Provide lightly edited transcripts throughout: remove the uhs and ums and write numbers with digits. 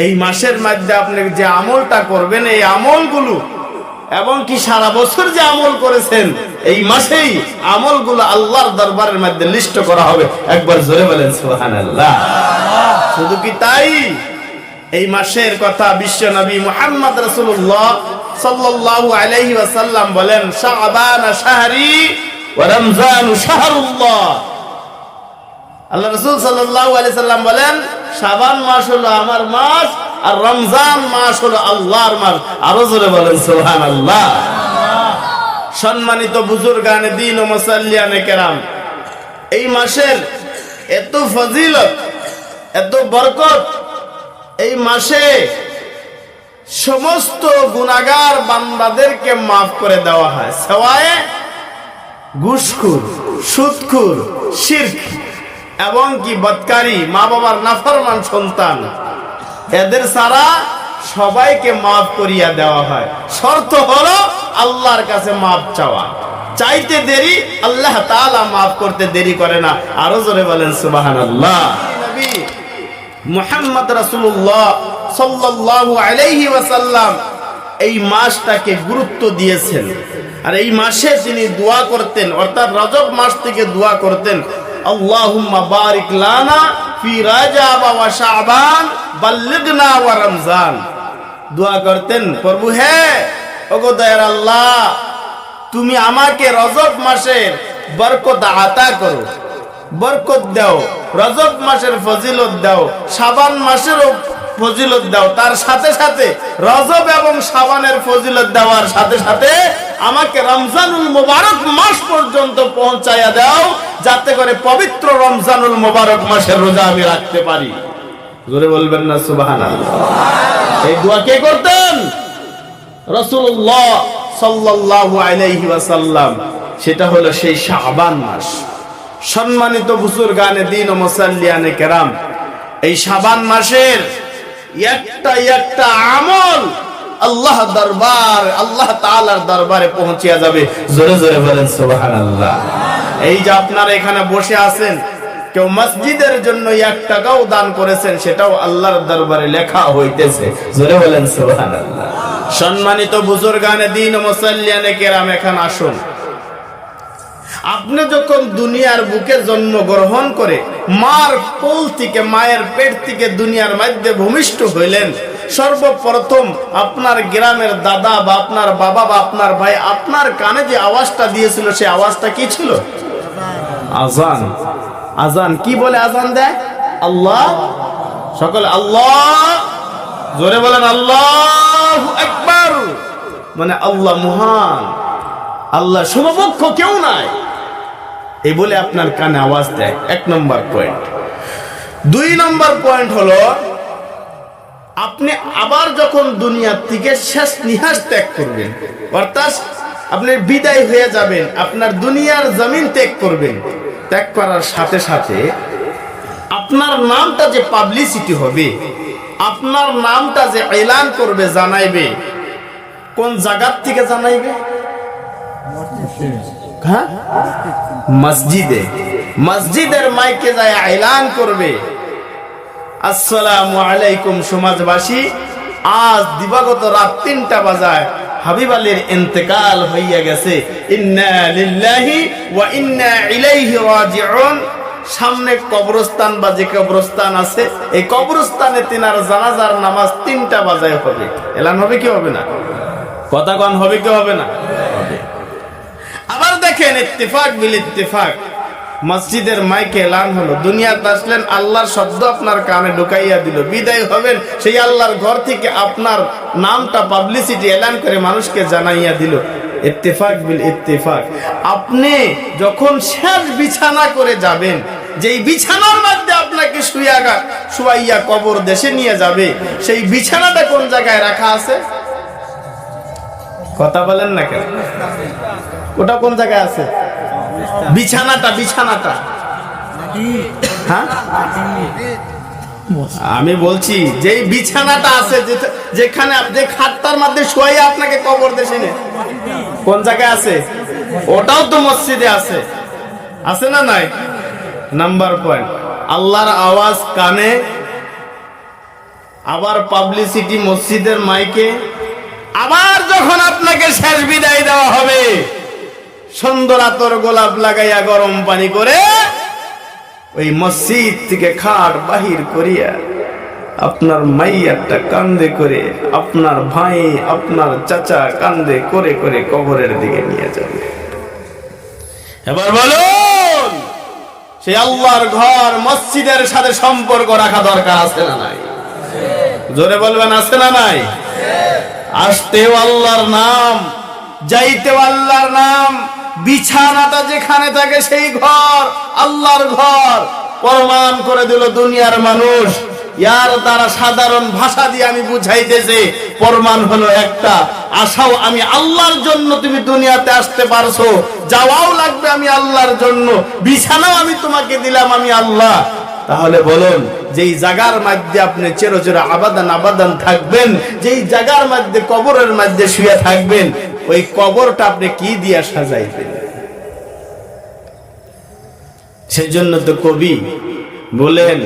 এই মাসের মধ্যে আপনি যে আমলটা করবেন, এই আমলগুলো এবং কি সারা বছর যে আমল করেছেন এই মাসেই আমলগুলো আল্লাহর দরবারের মধ্যে লিস্ট করা হবে। একবার জোরে বলেন সুবহানাল্লাহ। শুধু কি তাই, এই মাসের কথা বিশ্ব নবী মুহাম্মদ রাসূলুল্লাহ সাল্লাল্লাহু আলাইহি ওয়াসাল্লাম বলেন, শাবান শাহরি ওয়া রমজান শাহরুল্লাহ। আল্লাহ রাসূল সাল্লাল্লাহু আলাইহি সাল্লাম বলেন, শাবান মাস হলো আমার মাস, আর রমজান মাস হলো আল্লাহর মাস। আরো জোরে বলেন সুবহানাল্লাহ। সম্মানিত বুজুর্গানে দ্বীন ও মুসাল্লিয়ানে কেরাম, এই মাসের এত ফজিলত, এত বরকত, এই মাসে সমস্ত গুনাহগার বান্দাদেরকে মাফ করে দেওয়া হয়, সওয়ায়ে ঘুষখোর, সুদখোর, শিরক এবং কি বদকারী, মা বাবার নাফরমান সন্তান, এদের সারা সবাইকে মাফ করিয়া দেওয়া হয়। শর্ত হলো আল্লাহর কাছে মাফ চাওয়া, চাইতে দেরি, আল্লাহ তাআলা মাফ করতে দেরি করে না। আরো জোরে বলেন সুবহানাল্লাহ। নবী মুহাম্মদ রাসূলুল্লাহ সাল্লাল্লাহু আলাইহি ওয়াসাল্লাম এই মাসটাকে গুরুত্ব দিয়েছেন, আর এই মাসে তিনি দোয়া করতেন, অর্থাৎ রজব মাস থেকে দোয়া করতেন, আল্লাহুম্মা বারিক লানা ফি রাজাব ওয়া শাবান বাল্লিগনা ওয়া রমজান। দোয়া করতেন, প্রভু হে ওগো দয়ার আল্লাহ, তুমি আমাকে রজব মাসের বরকত আতা করো, বরকত দাও, রজব মাসের ফজিলত দাও, শাবান মাসেরও ফজিলত দাও, তার সাথে সাথে রজব এবং শাবানের ফজিলত দেওয়ার সাথে সাথে আমাকে রমজানুল মুবারক মাস পর্যন্ত পৌঁছায়া দাও, যাতে করে পবিত্র রমজানুল মুবারক মাসের রোজা আমি রাখতে পারি। জোরে বলবেন না সুবহানাল্লাহ। এই দোয়া কে করতেন? রাসূলুল্লাহ সাল্লাল্লাহু আলাইহি ওয়াসাল্লাম। সেটা হলো সেই শাবান মাস। সম্মানিত বুজুর্গানে দ্বীন ও মুসাল্লিয়ানে কেরাম, এই শাবান মাসের একটা একটা আমল আল্লাহ দরবার, আল্লাহ তাআলার দরবারে পৌঁছিয়া যাবে। জোরে জোরে বলেন সুবহানাল্লাহ। এই যে আপনারা এখানে বসে আছেন, কেউ মসজিদের জন্য 1 টাকাও দান করেছেন, সেটাও আল্লাহর দরবারে লেখা হইতেছে। জোরে বলেন সুবহানাল্লাহ। সম্মানিত বুজুর্গানে দ্বীন ও মুসাল্লিয়ানে কেরাম, এখন আসুন, আপনি যখন দুনিয়ার বুকে জন্মগ্রহণ করে মার কোল থেকে, মায়ের পেট থেকে দুনিয়ার মধ্যে ভূমিষ্ঠ হইলেন, সর্বপ্রথম আপনার গ্রামের দাদা বা আপনার বাবা বা আপনার ভাই আপনার কানে যে আওয়াজটা দিয়েছিল, সেই আওয়াজটা কি ছিল? আজান। আজান কি বলে আজান দেয়? আল্লাহ। সকলে আল্লাহ জোরে বলেন, আল্লাহু আকবার। মানে আল্লাহ মহান, আল্লাহ সমকক্ষ কেউ নাই, এই বলে আপনার কানে আওয়াজ দেয়। 1 নম্বর পয়েন্ট। 2 নম্বর পয়েন্ট হলো, আপনি আবার যখন দুনিয়া থেকে শেষ নিঃশ্বাস ত্যাগ করবেন, অর্থাৎ আপনি বিদায় হয়ে যাবেন, আপনার দুনিয়ার জমিন ত্যাগ করবেন, ত্যাগ করার সাথে সাথে আপনার নামটা যে পাবলিসিটি হবে, আপনার নামটা যে এলান করবে, জানাইবে, কোন জায়গার থেকে জানাইবে? হ্যাঁ, মসজিদে। মসজিদের মাইকে যায় এলান করবে, আসসালামু আলাইকুম সমাজবাসী, আজ দিবাগত রাত 3টা বাজায় হাবিব আলীর ইন্তেকাল হইয়া গেছে, ইন্না লিল্লাহি ওয়া ইন্না ইলাইহি রাজিউন। সামনে কবরস্থান বা যে কবরস্থান আছে, এই কবরস্থানে তিনার জানাজার নামাজ 3টা বাজায় হবে। এলান হবে কি হবে না? কথা কন হবে কি হবে না? হবে। আবার দেখেন, ইত্তেফাক বিল ইত্তেফাক, মসজিদের মাইকে এলান হলো, দুনিয়াতে আসলেন, আল্লাহর শব্দ আপনার কানে ঢুকাইয়া দিল, বিদায় হবেন, সেই আল্লাহর ঘর থেকে আপনার নামটা পাবলিসিটি এলান করে মানুষকে জানাইয়া দিল। ইত্তেফাক বিল ইত্তেফাক। আপনি যখন শেষ বিছানা করে যাবেন, যেই বিছানার মধ্যে আপনাকে শুয়াইয়া কবর দেশে নিয়ে যাবে, সেই বিছানাটা কোন জায়গায় রাখা আছে? কথা বলেন না কেন? ওটা কোন জায়গায় আছে? বিছানাটা, বিছানাটা। হ্যাঁ, আমি বলছি যেই বিছানাটা আছে, যেখানে আপনি খাটটার মধ্যে শুয়াইয়া আপনাকে কবর দেশে নিয়ে, কোন জায়গায় আছে? ওটাও তো মসজিদে আছে, আছে না নাই? নাম্বার পয়েন্ট, আল্লাহর আওয়াজ কানে আবার পাবলিসিটি মসজিদের মাইকে, আবার যখন আপনাকে শেষ বিদায় দেওয়া হবে সুন্দর আতর গোলাপ লাগাইয়া গরম পানি করে ওই মসজিদ থেকে খাট বাহির করিয়া আপনার মাইয়ারটা কান্দে করে, আপনার ভাই আপনার চাচা কান্দে করে করে কবরের দিকে নিয়ে যাবে। এবার বলুন, সেই আল্লাহর ঘর মসজিদের সাথে সম্পর্ক রাখা দরকার আছে না নাই? জোরে বলবেন আছে না নাই? আসতেও আল্লাহর নাম, যাইতেও আল্লাহর নাম, বিছানাটা যেখানে থাকে সেই ঘর আল্লাহর ঘর। প্রমাণ করে দিল দুনিয়ার মানুষ। ইয়ার দ্বারা সাধারণ ভাষা দিয়ে আমি বুঝাইতেছি, প্রমাণ হলো একটা, আশাও আমি আল্লাহর জন্য, তুমি দুনিয়াতে আসতে পারছো, যাওয়াও লাগবে আমি আল্লাহর জন্য, বিছানাও আমি তোমাকে দিলাম আমি আল্লাহ। তাহলে বলুন, যেই জায়গার মধ্যে আপনি চিরচির আবাদান আবাদান থাকবেন, যেই জায়গার মধ্যে কবরের মধ্যে শুয়ে থাকবেন, ওই কবরটা আপনি কি দিয়া সাজাইবেন? সেজন্য তো কবি বলেন,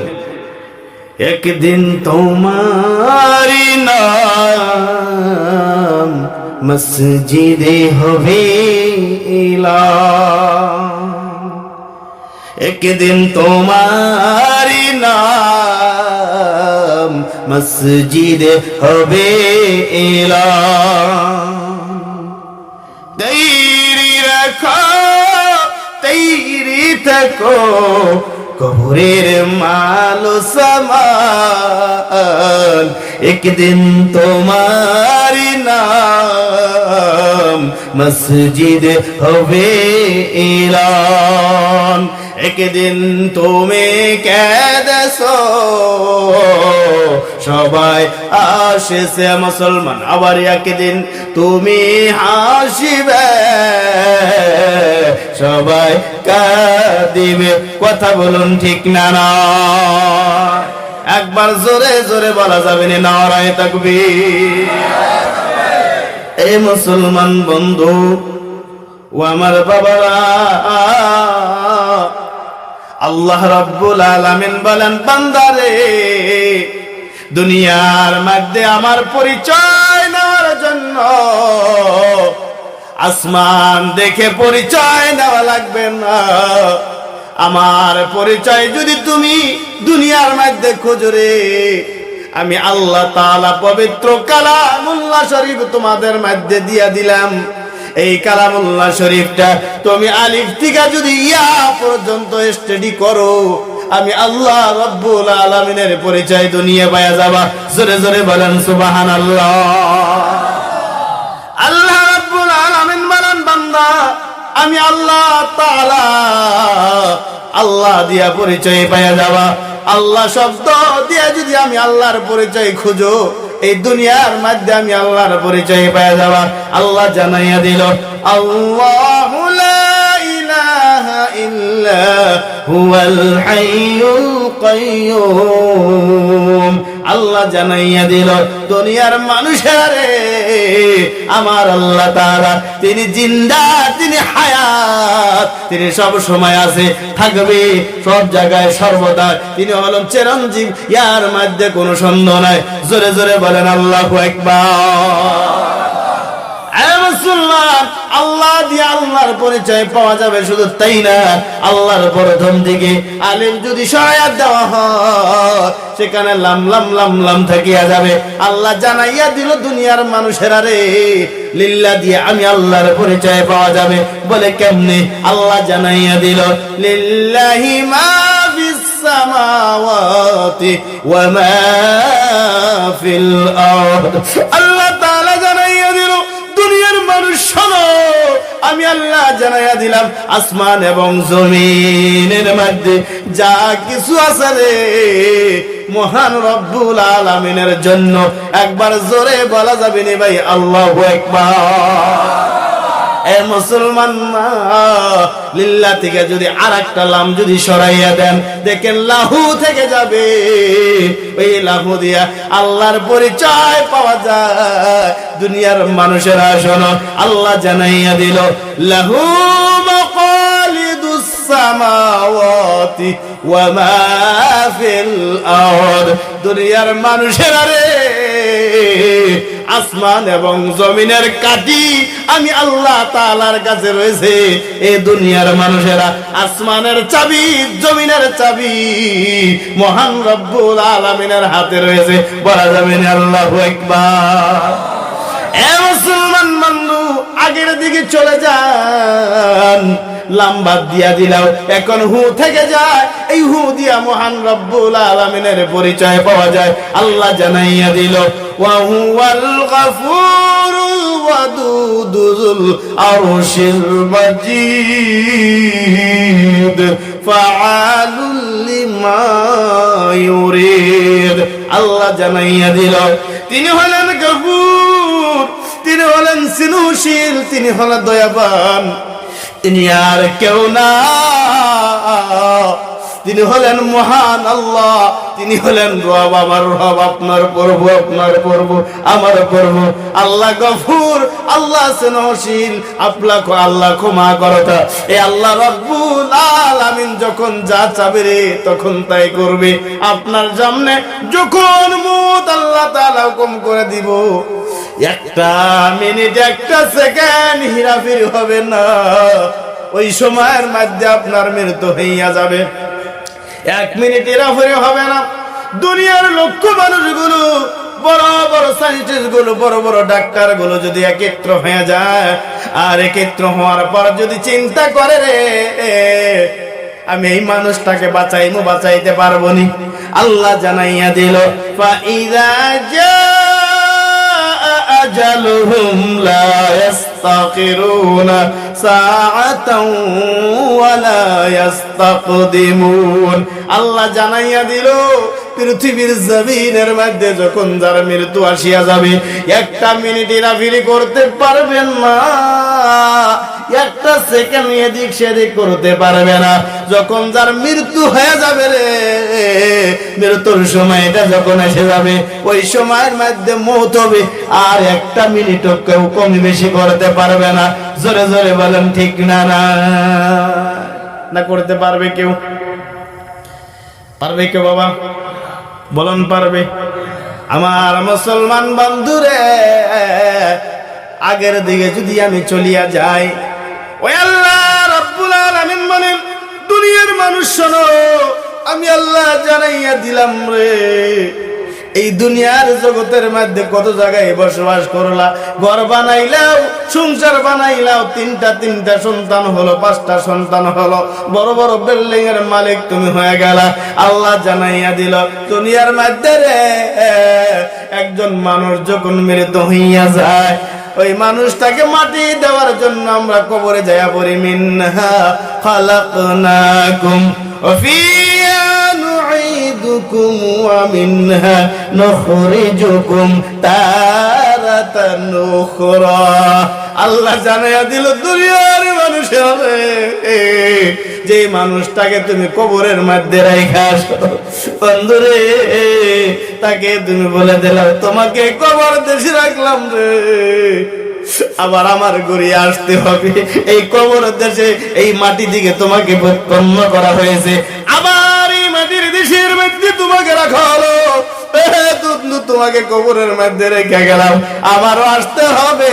একদিন তোমারি নাম মসজিদে হবে এলাম, একদিন তোমারি নাম মসজিদে হবে এলাম। তৈরি রাখো তৈরি থাকো কবরের মাল সামান, একদিন তোমারি নাম মসজিদ হবে এলান, একদিন তুমি কেঁদেছো সবাই আসেছে মুসলমান, আবার একদিন তুমি হাসিবে সবাই কাঁদিবে। কথা বলুন ঠিক না না? একবার জোরে জোরে বলা যাবে না নারায়ে তাকবীর। এই মুসলমান বন্ধু ও আমার বাবারা, আল্লাহ রাব্বুল আলামিন বলেন, বান্দারে দুনিয়ার মধ্যে আমার পরিচয় নেওয়ার জন্য আসমান দেখে পরিচয় নেওয়া লাগবে না। আমার পরিচয় যদি তুমি দুনিয়ার মধ্যে খোঁজরে, আমি আল্লাহ তাআলা পবিত্র কালামুল্লাহ শরীফ তোমাদের মধ্যে দিয়া দিলাম। এই কালামুল্লাহ শরীফটা তুমি আলিফ থেকে যদি ইয়া পর্যন্ত স্টাডি করো, আমি আল্লাহ রাব্বুল আলামিনের পরিচয় দুনিয়া পায়া যাবা। জোরে জোরে বলেন সুবহানাল্লাহ। আল্লাহ রাব্বুল আলামিন বলেন, বান্দা আমি আল্লাহ তাআলা, আল্লাহ দিয়া পরিচয় পায়া যাবা। আল্লাহ শব্দ দিয়া যদি আমি আল্লাহর পরিচয় খুঁজো, এই দুনিয়ার মধ্যে আমি আল্লাহর পরিচয় পায়া যাবা। আল্লাহ জানাইয়া দিল, আল্লাহু লা ইলাহা ইল্লা হুয়াল হাইয়ুল কাইয়্যুম। আল্লাহ জানাইয়া দিল দুনিয়ার মানুষেরে, আমার আল্লাহ তাআলা তিনি জিন্দা, তিনি হায়াত, তিনি সব সময় আছে, থাকবে সব জায়গায় সর্বদা। তিনি হলেন চিরঞ্জীব, ইয়ার মধ্যে কোনো সন্দেহ নাই। জোরে জোরে বলেন আল্লাহু আকবার। মুসলমান, আল্লাহ দিয়ে আল্লাহর পরিচয় পাওয়া যাবে। শুধু তাই না, আল্লাহর প্রথম দিকে আলিফ যদি সহায়তা দেওয়া হয়, সেখানে লাম লাম লাম লাম থাকিয়া যাবে। আল্লাহ জানাইয়া দিল দুনিয়ার মানুষেরা রে, লিল্লাহ দিয়ে আমি আল্লাহর পরিচয় পাওয়া যাবে। বলে কেমনে? আল্লাহ জানাইয়া দিল, লিল্লাহি মা ফিস সামাওয়াতি ওয়া মা ফিল আরদ। আল্লাহ তাআলা জানাইয়া দিল দুনিয়ার মানুষ শোনো, আমি আল্লাহ জানাইয়া দিলাম আসমান এবং জমিনের মধ্যে যা কিছু আছে রে, মহান রব্বুল আলামিনের জন্য। একবার জোরে বলা যাবে না ভাই আল্লাহু আকবার। এ মুসলমান, লিল্লাহ থেকে যদি আরেকটা লাম যদি সরাইয়া দেন, দেখেন লাহু থেকে যাবে। ওই লাহু দিয়া আল্লাহর পরিচয় পাওয়া যায়। দুনিয়ার মানুষেরা শোনো, আল্লাহ জানাইয়া দিল, লাহু মাকালিদুস সামাওয়াতি ওয়া মা ফিল আরদ। দুনিয়ার মানুষেরা রে, আসমান এবং জমিনের কাঠি আমি আল্লাহ তাআলার কাছে রয়েছে। এই দুনিয়ার মানুষেরা আসমানের চাবি, জমিনের চাবি মহান রব্বুল আলামিনের হাতে রয়েছে। বলা যাবে না আল্লাহু আকবার। এ মুসলমান বন্ধু, আগের দিকে চলে যান। লম্বা দিয়া দিলাও, এখন হু থেকে যায়। এই হু দিয়া মহান রব্বুল আলামিনের পরিচয় পাওয়া যায়। আল্লাহ জানাইয়া দিল, ওয়া হুয়াল গফুরুল ওয়াদুদুল আরশিল মাজিদ ফাআলুল লিমা ইউরিদ। আল্লাহ জানাইয়া দিল, তিনি হলেন গফুর, তিনি হলেন স্নেহশীল, তিনি হলেন দয়াবান, তিনি আর কেউ না। তিনি হলেন মহান আল্লাহ, তিনি হলেন রব, আমার রব, আপনার প্রভু, আপনার প্রভু, আমার প্রভু। আল্লাহ গফুর, আল্লাহ স্নেহশীল, আল্লাহ ক্ষমা করতা। এই আল্লাহ রব্বুল আলামিন যখন যা চাবে রে তখন তাই করবে। আপনার সামনে যখন মুত আল্লাহ তাআলা হুকুম করে দিব, একটা মিনিট, একটা সেকেন্ড হেরাফেরি হবে না। ওই সময়ের মধ্যে আপনার মৃত্যু হইয়া যাবে। 1 মিনিট হেরাফেরি হবে না। দুনিয়ার লক্ষ মানুষগুলো, বড় বড় সায়েন্টিস্ট গুলো, বড় বড় ডাক্তার গুলো যদি একত্র হয়ে যায়, আর একত্র হওয়ার পর যদি চিন্তা করে রে আমি এই মানুষটাকে বাঁচাইতে পারবো নি, আল্লাহ জানাইয়া দিল, ফাইযা জাআ আজালুহুম লা ইস্তাখিরুনা সাআতাও ওয়া লা ইস্তাকদিমুন। আল্লাহ জানাইয়া দিল, পৃথিবীর জমিনের মধ্যে যখন যার মৃত্যু আসিয়া যাবে, 1 মিনিট হেরাফেরি করতে পারবেন না, 1 সেকেন্ড এদিক সেদিক করতে পারবে না। যখন যার মৃত্যু হয়ে যাবে রে, মৃত্যুর সময়টা যখন এসে যাবে, ওই সময়ের মধ্যে মওত হবে, আর 1 মিনিটও কেউ কম বেশি করতে পারবে না। জোরে জোরে বলেন ঠিক না? না করতে পারবে কেউ? পারবে কেউ বাবা? বলুন পারবে? আমার মুসলমান বন্ধুরে, আগের দিকে যদি আমি চলিয়া যাই, ওই আল্লাহ রাব্বুল আলামিন বলেন, দুনিয়ার মানুষ শোনো, আমি আল্লাহ জানাইয়া দিলাম রে, এই দুনিয়ার জগতের মধ্যে কত জায়গায় বসবাস করলা, ঘর বানাইলাও, সংসার বানাইলাও, 3টা সন্তান হলো, 5টা সন্তান হলো, বড় বড় বিল্ডিং এর মালিক তুমি হয়ে গেলা। আল্লাহ জানাইয়া দিল, দুনিয়ার মধ্যে রে একজন মানুষ যখন মৃত্যু হইয়া যায়, ওই মানুষটাকে মাটি দেওয়ার জন্য আমরা কবরে যাইয়া পড়ি। মিনহা খালাকনাকুম ওয়া ফিহা নুঈদুকুম ওয়া মিনহা নুখরিজুকুম তারাতান উখরা। আল্লাহ জানাইয়া দিল, দুনিয়ার মানুষের যে মানুষটাকে তুমি কবরের মধ্যে রাইখা আসো, বন্ধুরে, তাকে তুমি বলে দিলাম, তোমাকে কবর দেশে রাখলাম রে, আবার আমার ঘুরিয়ে আসতে হবে। এই কবর দেশে, এই মাটি দিকে তোমাকে উৎপন্ন করা হয়েছে, আবার এই মাটির দেশের মধ্যে তোমাকে রাখা হলো, তোমাকে কবরের মধ্যে রেখে গেলাম, আমারও আসতে হবে।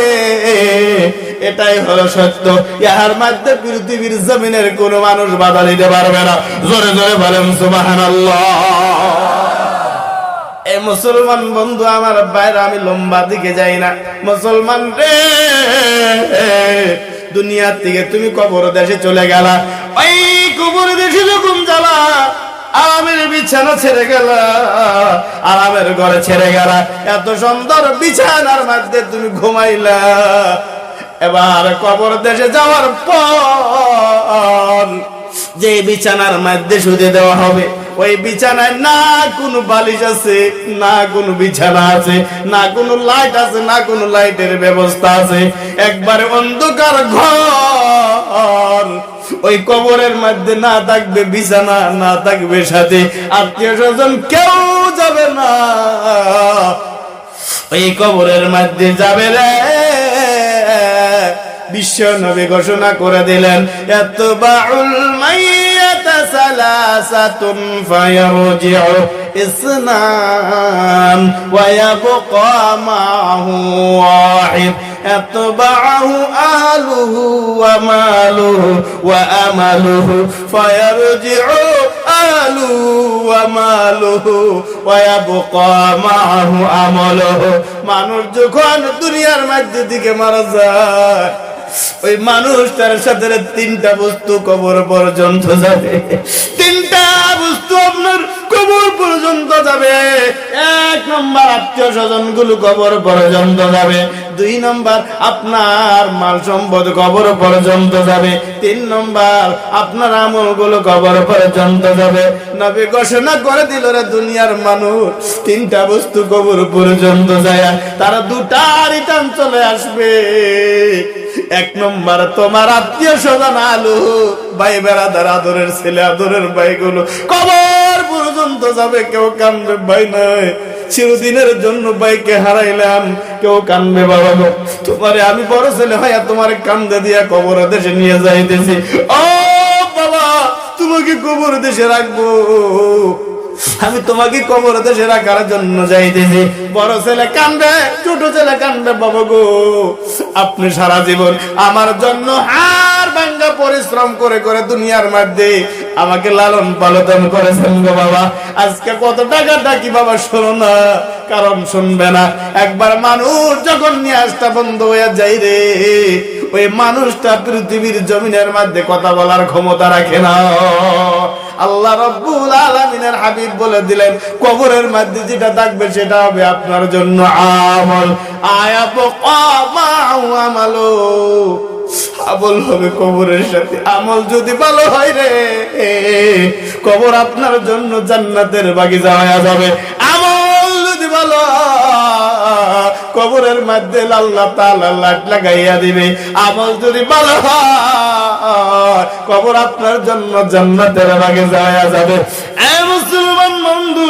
এটাই হলো সত্য। ইহার মধ্যে পৃথিবীর জমিনের কোন মানুষ বাধা দিতে পারবে না। জোরে জোরে বলেন সুবহানাল্লাহ। এই মুসলমান বন্ধু আমার বাইরে, আমি লম্বা দিকে যাই না। মুসলমান রে, দুনিয়ার থেকে তুমি কবর দেশে চলে গেলা, ওই কবর দেশে যখন যাবা, আরামের বিছানা ছেড়ে গেল, আরামের ঘরে ছেড়ে গেল, এত সুন্দর বিছানার মধ্যে তুমি ঘুমাইলা। এবার কবর দেশে যাওয়ার পর যে বিছানার মধ্যে শুতে দেওয়া হবে, ওই বিছানায় না কোনো বালিশ আছে, না কোনো বিছানা আছে, না কোনো লাইট আছে, না কোনো লাইটের ব্যবস্থা আছে, একবারে অন্ধকার ঘর। ওই কবরের মধ্যে না থাকবে বিছানা, না থাকবে সাথে আত্মীয় স্বজন, কেউ যাবে না। ওই কবরের মধ্যে যাবে রে, বিশ্ব নবী ঘোষণা করে দিলেন, ইয়াতবাউল মাইয়াতা সালাসাতুন ফায়ারজিউ ইসনান ওয়া ইয়াবকা মাহু ওয়াহিদ يتبعه أهله وماله وأمله فيرجع أهله وماله ويبقى معه أمله মানুষ যখন দুনিয়ার মধ্যে থেকে মারা যায় ওই মানুষটার সাথে তিনটা বস্তু কবর পর্যন্ত যাবে তিনটা বস্তু আপনার কবর পর্যন্ত যাবে এক নম্বর আত্মীয় স্বজন গুলো কবর পর্যন্ত যাবে দুই নম্বর আপনার মাল সম্পদ কবর পর্যন্ত যাবে তিন নম্বর আপনার আমল গুলো কবর পর্যন্ত যাবে নবী ঘোষণা করে দিল রে দুনিয়ার মানুষ তিনটা বস্তু কবর পর্যন্ত যায় তারা দুটা রিটার্ন চলে আসবে এক নম্বর তোমার আত্মীয় স্বজন আলো ভাই বেড়াদার আদরের ছেলে আদরের ভাইগুলো কবর পর্যন্ত যাবে কেউ কানবে ভাই নয় চিরদিনের জন্য ভাইকে হারাইলাম কেউ কানবে বাবা গো তোমারে আমি বড় ছেলে হইয়া তোমার কান্দে দিয়া কবর দেশে নিয়ে যাইতেছি ও বাবা তোমাকে কবর দেশে রাখবো আমি তোমাকে কবর দেশে রাখার জন্য যাইতেছি বড় ছেলে কান্দবে ছোট ছেলে কান্দবে বাবা গো আপনি সারা জীবন আমার জন্য হাড় ভাঙা পরিশ্রম করে করে দুনিয়ার মধ্যে আমাকে লালন পালন করেছেন গো বাবা আজকে কত টাকাটা কি বাবা শোনো না কারণ শুনবে না একবার মানুষ যখন নিয়াজটা বন্ধ হয়ে যায় রে ওই মানুষটা পৃথিবীর জমিনের মধ্যে কথা বলার ক্ষমতা রাখে না আল্লাহ রাব্বুল আলামিনের হাবিব বলে দিলেন কবরের মধ্যে যেটা থাকবে সেটা হবে আপনার জন্য আমল আয়াবকা মাউ আমালু আমল হবে কবরের সাথে আমল যদি ভালো হয় রে কবর আপনার জন্য জান্নাতের বাগিচা হয়ে যাবে আমল যদি ভালো কবরের মধ্যে আল্লাহ তাআলা লাট লাগাইয়া দিবে আমল যদি ভালো হয় কবর আপনার জন্য জান্নাতের বাগিচা হয়ে যাবে এ মুসলমান বন্ধু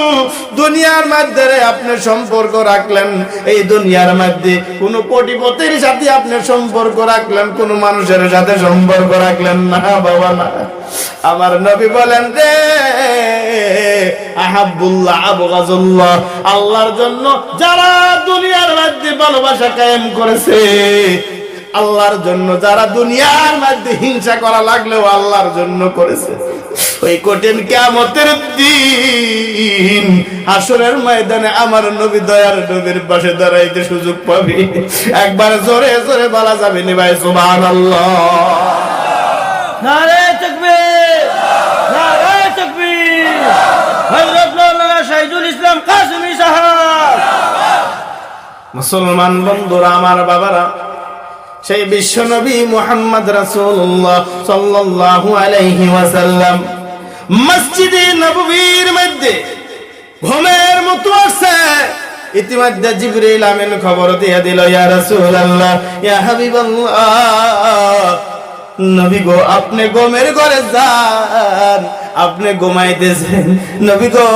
দুনিয়ার মধ্যে আপনি সম্পর্ক রাখলেন এই দুনিয়ার মধ্যে কোন কোটিপতির সাথে আপনি সম্পর্ক রাখলেন কোন মানুষের সাথে সম্পর্ক রাখলেন না বাবা না আমার নবী বলেন রে আহাব্বুল্লাহ আবগাজুল্লাহ আল্লাহর জন্য যারা দুনিয়ার মধ্যে ভালোবাসা কায়েম করেছে আল্লাহর জন্য যারা দুনিয়ার মধ্যে হিংসা করা লাগলেও আল্লাহর জন্য করেছে ওই কঠিন কিয়ামতের দিন হাসরের ময়দানে আমার নবী দয়ার নবীর পাশে দাঁড়াইতে সুযোগ পাবি একবার জোরে জোরে বলা যাবে নি ভাই সুবহানাল্লাহ নারে তাকবীর নারে তাকবীর হযরত মাওলানা শহীদুল ইসলাম কাসেমী সাহেব মুসলমান বন্ধুরা আমার বাবারা সেই বিশ্ব নবী মুহাম্মদ রাসূলুল্লাহ সাল্লাল্লাহু আলাইহি ওয়াসাল্লাম মসজিদে নববীর মধ্যে ঘুমের মতো আছে ইতিমধ্যে জিবরিল আমিন খবর দিয়ে দিল ইয়া রাসূলুল্লাহ ইয়া হাবিবাল্লাহ নবী গো আপনি ঘুমের ঘরে যান আপনি ঘুমাইতেছেন নবী গো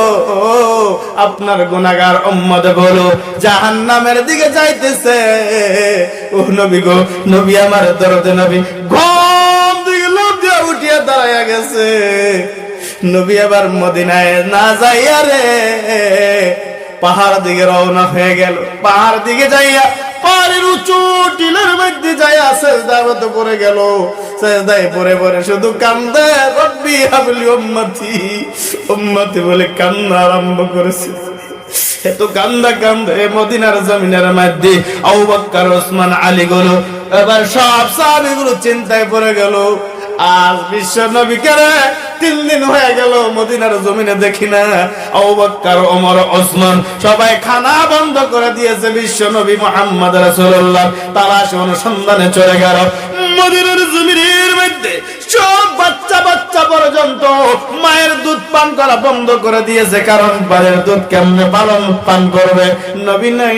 আপনার গুনাহগার উম্মত গুলো জাহান্নামের দিকে যাইতেছে ও নবী গো নবী আমার দরদে নবী ঘুম থেকে লজ্জা উঠিয়া দাঁড়ায়া গেছে নবী আবার মদিনায় না যাইয়া রে পাহাড় দিকে রওনা হয়ে গেল পাহাড় দিকে যাইয়া পাহাড়ের উঁচু টিলার মধ্যে যাইয়া সেজদায় পড়ে গেল সেজদায় পড়ে পড়ে শুধু কান্দে রব্বি হাবলি উম্মতি উম্মতি বলে কান্না আরম্ভ করেছে এত কান্দা কান্দে মদিনার জমিনের মধ্যে আবু বকর ওসমান আলী গুলো এবার সব সাহাবীগুলো চিন্তায় পড়ে গেল আজ বিশ্ব নবীকে 3 দিন হয়ে গেল মদিনার জমিনে দেখি না আবু বকর ওমর ওসমান সবাই খানা বন্ধ করে দিয়েছে বিশ্ব নবী মুহাম্মদ রাসূলুল্লাহ তালাশ অনুসন্ধানে চলে গেল মদিনার জমিনের মধ্যে সব বাচ্চা বাচ্চা পর্যন্ত মায়ের দুধ পান করা বন্ধ করে দিয়েছে কারণ মায়ের দুধ কেমনে পান করবে নবী নাই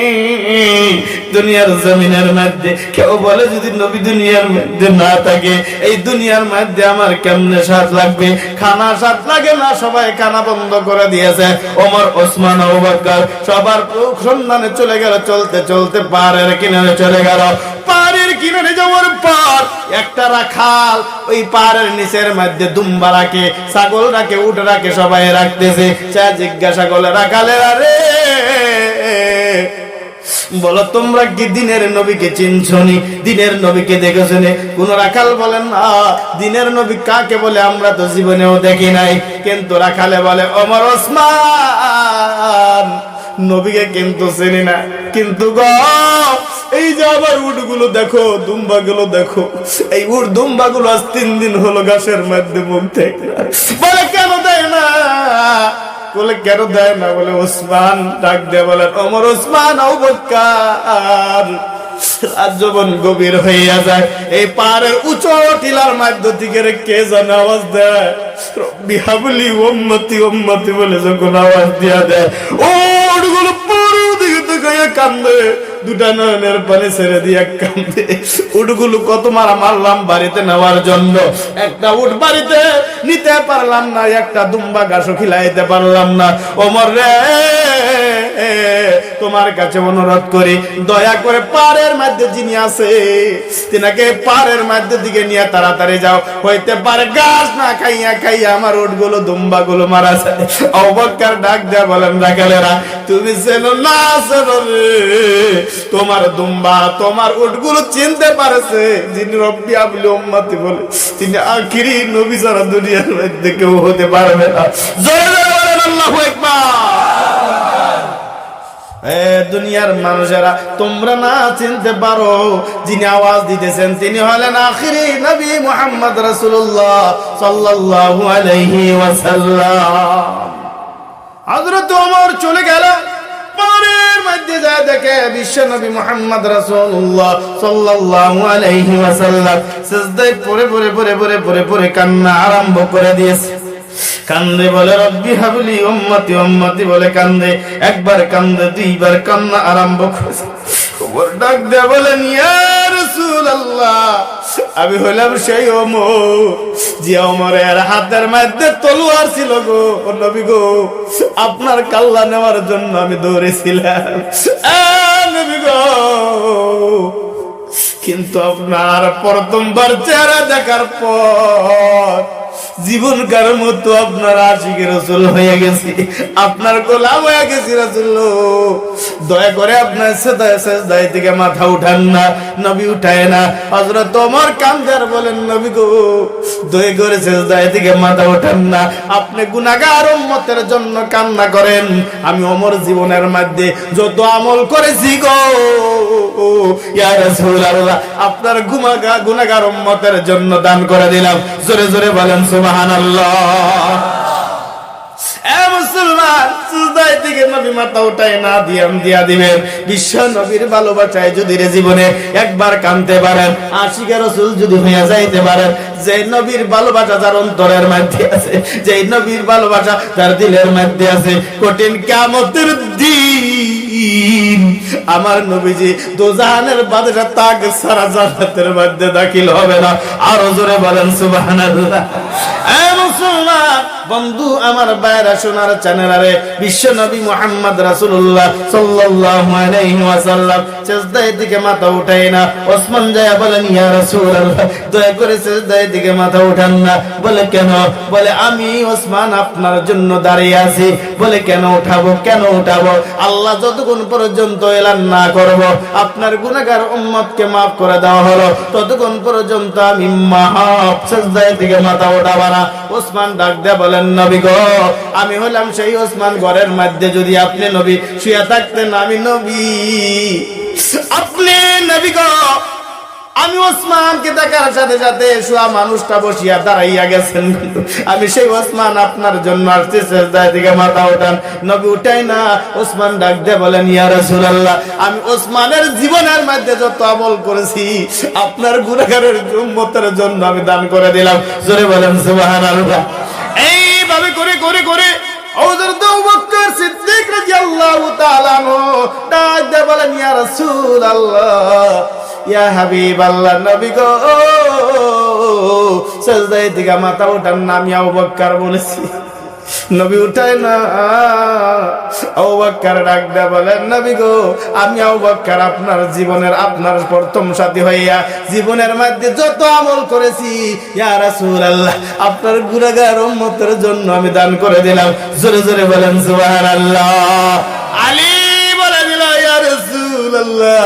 দুনিয়ার জমিনের মধ্যে কেউ বলে যদি নবী দুনিয়ার মধ্যে না থাকে এই দুনিয়ার মধ্যে আমার কেমনে স্বাদ লাগবে খানা স্বাদ লাগে না সবাই খানা বন্ধ করে দিয়েছে ওমর ওসমান আবু বকর সবার সন্ধানে চলে গেল চলতে চলতে পাহাড়ের কিনারে চলে গেল পাহাড়ের কিনারে যাওয়ার পর একটা রাখাল ওই পাহাড়ের নিচের মধ্যে দুম্বা রাখে, ছাগল রাখে, উট রাখে, সবাই রাখতেছে। চা জিজ্ঞাসা করলে, রাখালেরা রে, বলো তোমরা কি দিনের নবীকে চিনছনি, দিনের নবীকে দেখেছনি? কোন রাখাল বলেন না, দিনের নবী কাকে বলে আমরা তো জীবনেও দেখি নাই। কিন্তু রাখালে বলে, ওমর ওসমান নবীকে কিন্তু চিনি না। কিন্তু গো এই যে আবার উটগুলো দেখো, দুম্বাগুলো দেখো, এই উট দুম্বাগুলো আজ 3 দিন হলো ঘাসের মধ্যে মুখ থেকে। বলে কেন দেয় না? বলে কেন দেয় না? বলে ওসমান ডাক দিয়ে বলেন, ওমর ওসমান আবু বকর। রাজবন গভীর হইয়া যায়। এই পাহাড়ের উঁচু টিলার মধ্য থেকে কে যেন আওয়াজ দেয়, রব্বি হাবলি উম্মতি উম্মতি বলে যখন আওয়াজ দিয়া দেয়, ওগুলো পুরো দিকে তাকাইয়া কান্দে, দুটা নয়নের পানি ছেড়ে দিয়ে কান্দে। উটগুলো কত মারা মারলাম বাড়িতে নেওয়ার জন্য, একটা উট বাড়িতে নিতে পারলাম না, একটা দুম্বা ঘাসও খিলাইতে পারলাম না। ওমর রে, তোমার কাছে অনুরোধ করি, দয়া করে পাড়ের মধ্যে যিনি আছে তিনাকে পাড়ের মধ্যে দিকে নিয়ে তাড়াতাড়ি যাও, হইতে পারে ঘাস না খাইয়া খাইয়া আমার উটগুলো দুম্বাগুলো মারা যায়। আবু বকর ডাক দেয়া বলেন, রাখালেরা তুমি চেনো না চেনো রে, তোমার দুম্বা তোমার উটগুলো চিনতে পারছে যিনি রব্বি হাবলি উম্মতি বলে, তিনি আখিরি নবী ছাড়া দুনিয়ার মধ্যে কেউ হতে পারবে না। জয় জয় বলেন আল্লাহু আকবার। দুনিয়ার মানুষেরা তোমরা না চিনতে পারো, যিনি আওয়াজ দিতেছেন তিনি হলেন আখিরি নবী মুহাম্মদ রাসূলুল্লাহ সাল্লাল্লাহু আলাইহি ওয়াসাল্লাম। হযরত ওমর চলে গেল, পাহাড়ের মধ্যে যা দেখে বিশ্ব নবী মুহাম্মদ রাসূলুল্লাহ সাল্লাল্লাহু আলাইহি ওয়াসাল্লাম সিজদায় পড়ে পড়ে পড়ে পড়ে পড়ে পড়ে কান্না আরম্ভ করে দিয়েছে। কান্দে বলে রব্বি হাবলি উম্মতি উম্মতি বলে কান্দে, একবার কান্দে, দুইবার কান্না আরম্ভ করেছে। ওমর ডাক দিয়ে বলেন, ইয়া রাসূলুল্লাহ, আমি হলাম সেই ওমর যে ওমরের হাতের মধ্যে তলোয়ার ছিল গো নবী গো, আপনার কাল্লা নেওয়ার জন্য আমি দৌড়েছিলাম নবী গো। কিন্তু আপনার প্রথমবার চেহারা দেখার পর জীবনকার মতো আপনার আশিকের রাসূল হয়ে গেছি, আপনার গোলাম হয়ে গেছি রাসূল। দয়া করে আপনার সেজদায় থেকে মাথা উঠান না। নবী উঠায় না। হযরত ওমর কান্দার বলেন, নবী গো দয়া করে সেজদায় থেকে মাথা উঠান না, আপনি গুনাহগার উম্মতের জন্য কান্না করেন। আমি ওমর জীবনের মধ্যে যত আমল করেছি গো ইয়া রাসূলুল্লাহ, আপনার গুনাহগার উম্মতের জন্য দান করে দিলাম। জোরে জোরে বলেন সুবহানাল্লাহ। মুসলমান সিজদায় থেকে নবী মাথা উঠায় না দিয়া দিবেন। বিশ্ব নবীর ভালোবাসায় যদি জীবনে একবার কাঁদতে পারেন, আশিকের রাসূল যদি হয়ে যাইতে পারেন, যে নবীর ভালোবাসা যার অন্তরের মধ্যে আছে, যে নবীর ভালোবাসা যার দিলের মধ্যে আছে, কঠিন কিয়ামতের দিন আমার নবীজি দোজাহানের বাদশা তাক সারা জান্নাতের মধ্যে দাখিল হবে না। আরো জোরে বলেন সুবহানাল্লাহ। মুসলমান বন্ধু আমার বাইরা সোনার চ্যানেলারে বিশ্ব নবী মুহাম্মদ রাসূলুল্লাহ সাল্লাল্লাহু আলাইহি ওয়াসাল্লাম সিজদায় দিকে মাথা উঠায় না। ওসমান যায় বলেন, ইয়া রাসূলুল্লাহ দয়া করে সিজদায় দিকে মাথা উঠান না। বলে কেন? বলে আমি ওসমান আপনার জন্য দাঁড়িয়ে আছি। বলে কেন উঠাবো, কেন উঠাবো? আল্লাহ যতক্ষণ পর্যন্ত এলান না করব আপনার গুনাহগার উম্মতকে maaf করে দেওয়া হলো, ততক্ষণ পর্যন্ত আমি মাহব সিজদায় দিকে মাথা উঠাবো না। ওসমান ডাক দিয়ে বলেন, নবী গো আমি হলাম সেই ওসমান, ঘরের মধ্যে যদি আপনি নবী শুয়ে থাকতেন, আমি নবী, আপনি নবী গো, আমি ওসমানকে দেখার সাথে সাথে শোয়া মানুষটা বসিয়া দাঁড়াইয়া গেছেন, আমি সেই ওসমান আপনার জন্য আসছি, সিজদায় থেকে মাথা উঠান। নবী উঠাই না। ওসমান ডাক দিয়ে বলেন, ইয়া রাসূলুল্লাহ আমি ওসমানের জীবনের মধ্যে যত আমল করেছি আপনার গুনাহগারের উম্মতের জন্য আমি দান করে দিলাম। জোরে বলেন সুবহানাল্লাহ। এইভাবে করে করে করে হযরত আবু বকর সিদ্দিক রাদিয়াল্লাহু তাআলা আনহু ডাক দিয়ে বলেন, ইয়া রাসূলুল্লাহ, ইয়া হাবিবাল্লাহ, নবী গো সিজদায় থেকে মাথা উঠান না। আমি আবু বকর বলেছি নবী উঠায় না। আবু বকর ডাক দেয়া বলেন, নবী গো, আমি আবু বকর আপনার জীবনের আপনার প্রথম সাথী হইয়া জীবনের মধ্যে যত আমল করেছি ইয়া রাসূলুল্লাহ আপনার গুনাহগার উম্মতের জন্য আমি দান করে দিলাম। জোরে জোরে বলেন সুবহানাল্লাহ। আলী বলে দিল, ইয়া রাসূলুল্লাহ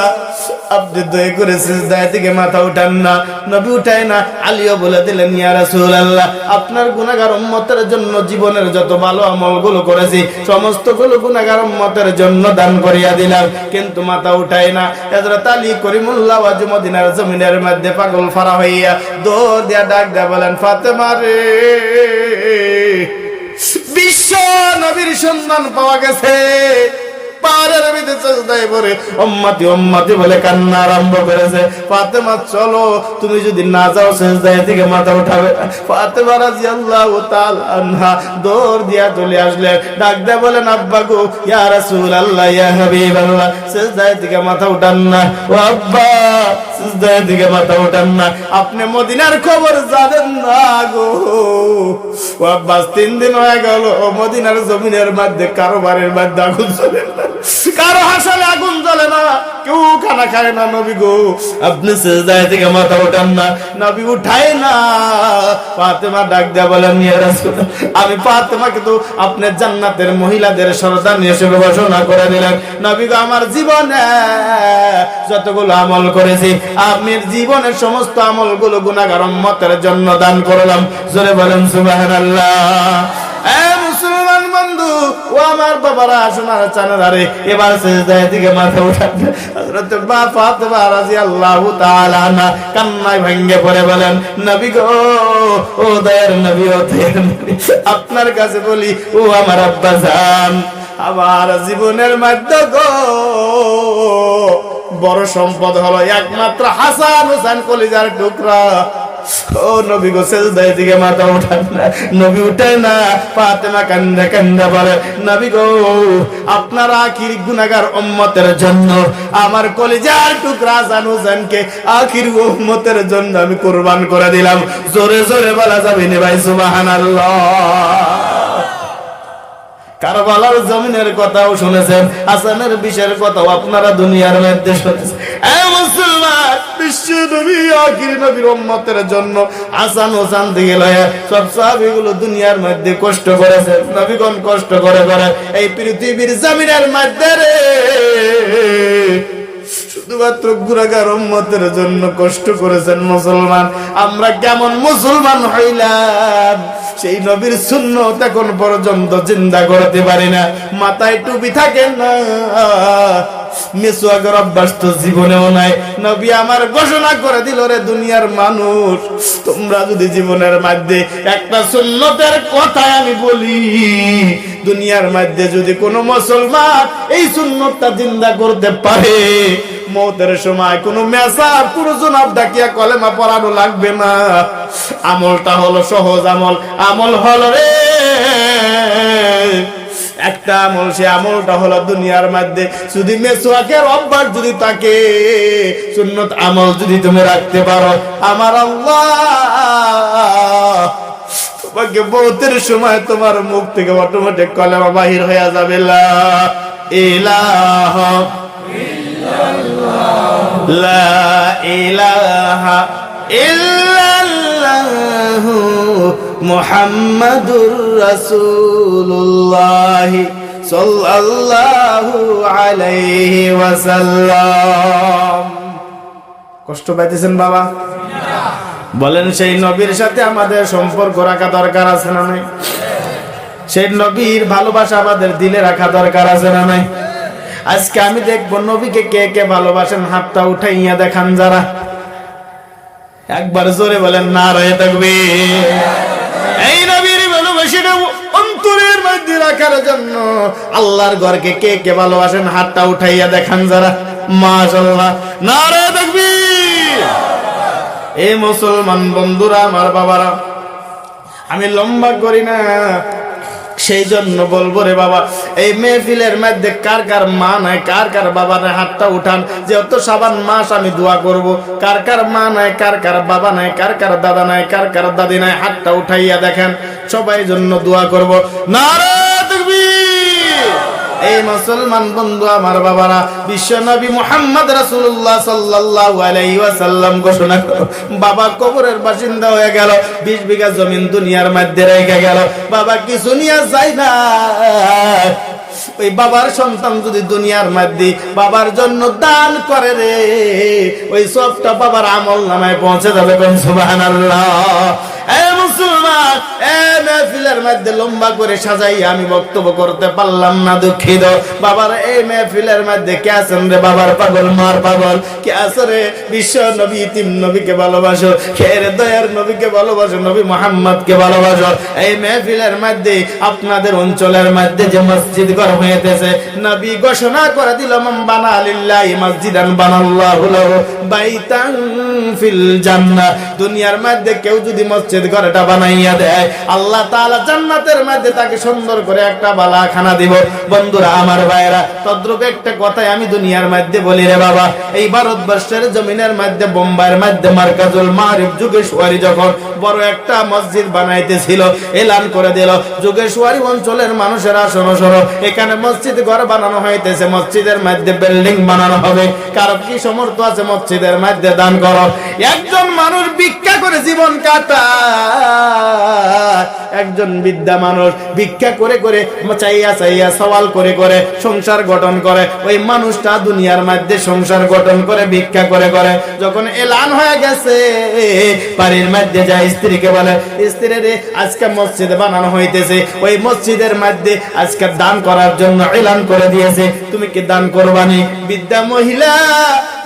আপনি দয়া করে সিজদায় থেকে মাথা উঠান না। নবী উঠায় না। আলীও বলে দিলেন, ইয়া রাসূলুল্লাহ আপনার গুনাহগার উম্মতের জন্য জীবনের যত ভালো আমলগুলো করেছি সমস্তগুলো গুনাহগার উম্মতের জন্য দান করিয়া দিলাম, কিন্তু মাথা উঠায় না। হযরত আলী করিমুল্লাহ ওয়াজ মদিনার জমিনের মধ্যে পাগল ফারা হইয়া দৌড় দিয়া ডাক দেয়া বলেন, ফাতেমা রে, বিশ্ব নবীর সন্ধান পাওয়া গেছে। পারের ভিতরে সিজদায় পড়ে উম্মতি উম্মতি বলে কান্না আরম্ভ করেছে। ফাতেমা চলো, তুমি যদি না যাও সিজদায় থেকে মাথা উঠাবে। ফাতেমা রাদিয়াল্লাহু তাআলা আনহা দৌড় দিয়া চলে আসলেন। ডাক দেয়া বলেন, আব্বা গো, ইয়া রাসূলুল্লাহ ইয়া হাবিবাল্লাহ সিজদায় থেকে মাথা উঠান না। ও আব্বা, সিজদায় থেকে মাথা উঠান না, আপনি মদিনার খবর জানেন না গো। ও আব্বা, 3 দিন হয়ে গেল মদিনার জমিনের মধ্যে কারো বাড়ির মধ্যে আগুন জ্বলে না, কারো হাসালে আগুন জ্বলে না, কেউ খানা খায় না। নবী গো, আপনি সিজদায় থেকে মাথা উঠান না। নবী উঠায় না। ফাতেমা ডাক দেয়া বলেন, ইয়া রাসূলুল্লাহ আমি ফাতেমাকে তো আপনি জান্নাতের মহিলাদের সর্দার হিসেবে ঘোষণা করে দিলেন। নবী গো, আমার জীবনে যতগুলো আমল করেছি আমি জীবনের সমস্ত আমলগুলো গুনাহগার উম্মতের জন্য দান করলাম। জোরে বলেন সুবহানাল্লাহ। এ মুসলমান বন্ধু ও আমার বাবারা, সোনার চাঁদারে, এবার সিজদায় থেকে মাথা উঠান। হযরত ফাতেমা রাদিয়াল্লাহু তাআলা আনহা কান্নায় ভেঙে পড়ে বলেন, নবী গো, ও দয়ার নবী, ও দয়ার নবী, আপনার কাছে বলি, ও আমার আব্বা জান, আমার জীবনের মধ্যে গো বড় সম্পদ হলো একমাত্র হাসান হোসেন কলিজার টুকরা। ও নবী গো, সিজদায় থেকে মাথা উঠান না। নবী উঠায় না। ফাতেমা কান্দা কান্দা বলে, নবী গো, আপনার আখির গুনাহগার উম্মতের জন্য আমার কলিজার টুকরা হাসান হোসেনকে আখির উম্মতের জন্য আমি কুরবান করে দিলাম। জোরে জোরে বলা যাবে না ভাই সুবহানাল্লাহ। কারবালার জমিনের কথাও শুনেছেন, হাসানের বিষের কথাও আপনারা দুনিয়ার মধ্যে শুনেছেন। এ মুসলমান, বিশ্ব নবী আখির নবীর উম্মতের জন্য হাসান হোসেন থেকে লয়ে সব সাহাবীগুলো দুনিয়ার মধ্যে কষ্ট করেছেন। নবীগণ কষ্ট করে করে এই পৃথিবীর জমিনের মধ্যে রে শুধুমাত্র গুনাহগার উম্মতের জন্য কষ্ট করেছেন। মুসলমান, আমরা কেমন মুসলমান হইলাম, সেই নবীর সুন্নাত এখন পর্যন্ত জিন্দা করতে পারি না। মাথায় টুপি থাকে না, মিসওয়াকের অভ্যাস তো জীবনেও নাই। নবী আমার ঘোষণা করে দিল, রে দুনিয়ার মানুষ, তোমরা যদি জীবনের মধ্যে একটা সুন্নতের কথা আমি বলি, দুনিয়ার মধ্যে যদি কোনো মুসলমান এই সুন্নতটা জিন্দা করতে পারে, মওতের সময় কোনো মেসাব কোনো জনাব ডাকিয়া কলেমা পড়ানো লাগবে না। আমলটা হলো সহজ আমল। আমল হলো রে একটা আমল, সে আমলটা হলো দুনিয়ার মধ্যে যদি মেসওয়াকের অভ্যাস যদি থাকে, সুন্নত আমল যদি তুমি রাখতে পারো, আমার আল্লাহ তোমাকে মওতের সময় তোমার মুখ থেকে অটোমেটিক কলেমা বাহির হয়ে যাবে, লা ইলাহা ইল্লাল্লাহ, লা ইলাহা ইল্লাল্লাহু মুহাম্মাদুর রাসূলুল্লাহ সাল্লাল্লাহু আলাইহি ওয়াসাল্লাম। কষ্ট পাইতেছেন বাবা? বলেন, সেই নবীর সাথে আমাদের সম্পর্ক রাখা দরকার আছে না নাই? সেই নবীর ভালোবাসা আমাদের দিলে রাখা দরকার আছে না নাই? আজকে আমি দেখবো নবীকে কে কে ভালোবাসেন, হাতটা উঠাইয়া দেখান যারা। একবার জোরে বলেন নারায়ে তাকবীর। এই নবীর ভালোবাসাটা অন্তরের মধ্যে রাখার জন্য আল্লাহর ঘরকে কে কে ভালোবাসেন, হাতটা উঠাইয়া দেখান যারা। মাশাআল্লাহ, নারায়ে তাকবীর। এই মুসলমান বন্ধুরা, আমার বাবারা, আমি লম্বা করি না, সেই জন্য বলবো রে বাবা, এই মেহফিলের মধ্যে কার কার মা নাই, কার কার বাবা নাই, হাতটা উঠান। যেহেতু শাবান মাস আমি দোয়া করব, কার কার মা নাই, কার কার বাবা নাই, কার কার দাদা নাই, কার কার দাদি নাই, হাতটা উঠাইয়া দেখেন, সবাই জন্য দোয়া করব। নারে তাকবীর। এই মুসলমান বন্ধু আমার বাবারা, বিশ্ব নবী মুহাম্মদ রাসূলুল্লাহ সাল্লাল্লাহু আলাইহি ওয়াসাল্লাম ঘোষণা করো, বাবা কবরের বাসিন্দা হয়ে গেল, 20 বিঘা জমিন দুনিয়ার মধ্যে রেখে গেল, বাবা কিছু নিয়ে যায় না। ওই বাবার সন্তান যদি দুনিয়ার মধ্যে বাবার জন্য দান করে রে, ওই সবটা বাবার আমল নামায় পৌঁছে যাবে। কোন সুবহানাল্লাহ। এই মুসলমান, এই মেহফিলের মধ্যে লম্বা করে সাজাই আমি বক্তব্য করতে পারলাম না, দুঃখিত। বাবার এই মেহফিলের মধ্যে কে আছেন রে বাবার পাগল, মার পাগল? কে আছে রে বিশ্ব নবী ইতিম নবীকে ভালোবাসো, কে রে দয়ার নবীকে ভালোবাসো, নবী মুহাম্মদকে ভালোবাসো? এই মেহফিলের মধ্যে আপনাদের অঞ্চলের মধ্যে যে মসজিদ গড় হইতেছে, নবী ঘোষণা করে দিল, মান বানা লিল্লাহি মসজিদান বানাল্লাহু লাহু বাইতান ফিল জান্নাহ। দুনিয়ার মধ্যে কেউ যদি মসজিদ ঘরটা বানাইয়া দেয়, আল্লাহ তাআলা জান্নাতের মধ্যে তাকে সুন্দর করে একটা বালাখানা দিব। বন্ধুরা আমার ভাইরা, তদ্রূপ একটা কথাই আমি দুনিয়ার মধ্যে বলি রে বাবা, এই ভারতবর্ষের জমিনের মধ্যে বোম্বাইয়ের মধ্যে মার্কাজুল মারিফ যোগেশ্বরী যখন বড় একটা মসজিদ বানাইতেছিল, এলান করে দিল, যোগেশ্বরী অঞ্চলের মানুষেরা শোনো শোনো, এখানে মসজিদ ঘর বানানো হইতেছে, মসজিদের মধ্যে বিল্ডিং বানানো হবে, কারো কি সামর্থ্য আছে মসজিদের মধ্যে দান করো। একজন মানুষ ভিক্ষা করে জীবন কাটায়, একজন বিদ্যা মানুষ ভিক্ষা করে করে চাইয়া চাইয়া সওয়াল করে করে সংসার গঠন করে। ওই মানুষটা দুনিয়ার মধ্যে সংসার গঠন করে ভিক্ষা করে করে, যখন এলান হয়ে গেছে বাড়ির মধ্যে যায়, স্ত্রীকে বলে, স্ত্রী রে আজকে মসজিদ বানানো হইতেছে, ওই মসজিদের মধ্যে আজকে দান করার জন্য এলান করে দিয়েছে, তুমি কি দান করবানি? বিদ্যা মহিলা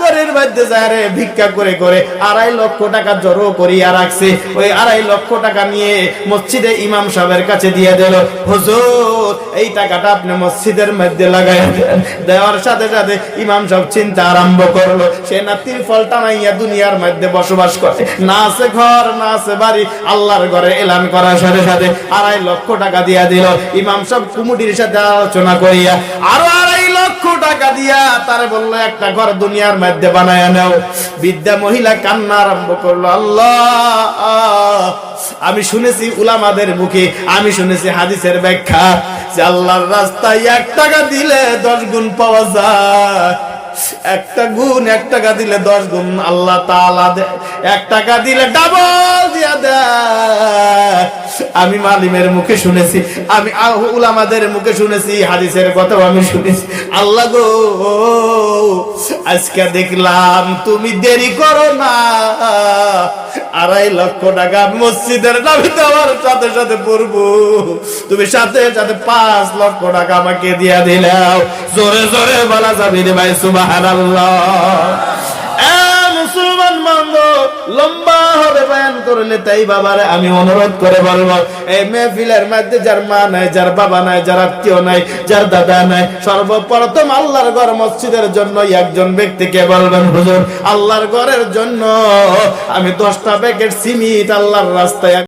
ঘরের মধ্যে যায় রে ভিক্ষা করে করে 2.5 লক্ষ টাকা জড়ো করিয়া রাখছে। ওই 2.5 লক্ষ টাকা নিয়ে মসজিদে ইমাম সাহেবের কাছে দিয়ে দিল, হুজুর এই টাকাটা আপনি মসজিদের মধ্যে লাগাইয়া দেন। দেওয়ার সাথে সাথে ইমাম সাহেব চিন্তা আরম্ভ করলো, সে না তিরফল টানাইয়া দুনিয়ার মধ্যে বসবাস করে, না আছে ঘর না আছে বাড়ি, আল্লাহর ঘরে এলান করার সাথে সাথে 2.5 লক্ষ টাকা দিয়া দিল। ইমাম সাহেব কমিটির সাথে আলোচনা করিয়া আরো 2.5 লক্ষ টাকা দিয়া তারে বললো, একটা ঘর দুনিয়ার মধ্যে বানায়া নাও। বিদ্যা মহিলা কান্না আরম্ভ করলো, আল্লাহ আমি শুনেছি উলামাদের মুখে, আমি শুনেছি হাদিসের ব্যাখ্যা যে আল্লাহর রাস্তায় 1 টাকা দিলে 10 গুণ পাওয়া যায়। 1 টাকা দিলে 10 গুণ আল্লাহ তাআলা দেয়, 1 টাকা দিলে ডাবল দিয়া দেয়। আমি মালিমের মুখে শুনেছি, আমি উলামাদের মুখে শুনেছি, হাদিসের কথাও আমি শুনেছি। আল্লাহ গো, আজকে দেখলাম তুমি দেরি করো না, 2.5 লক্ষ টাকা মসজিদের নামে দেওয়ার সাথে সাথে পড়বো, তুমি সাথে সাথে 5 লক্ষ টাকা আমাকে দিয়া দিলাও। জোরে জোরে বলা যাবে রে ভাই সুবহানাল্লাহ। মুসলমান বন্ধু, লম্বা হবে বয়ান করলে, তাই বাবারে আমি অনুরোধ করে বলবো, এই মেহফিলের মধ্যে যার মা নাই, যার বাবা নাই, যার আত্মীয় নাই, যার দাদা নাই, সর্বপ্রথম আল্লাহর ঘর মসজিদের জন্য একজন ব্যক্তিকে বলবেন, হুজুর আল্লাহর ঘরের জন্য আমি 10টা প্যাকেট সিমেন্ট আল্লাহর রাস্তায়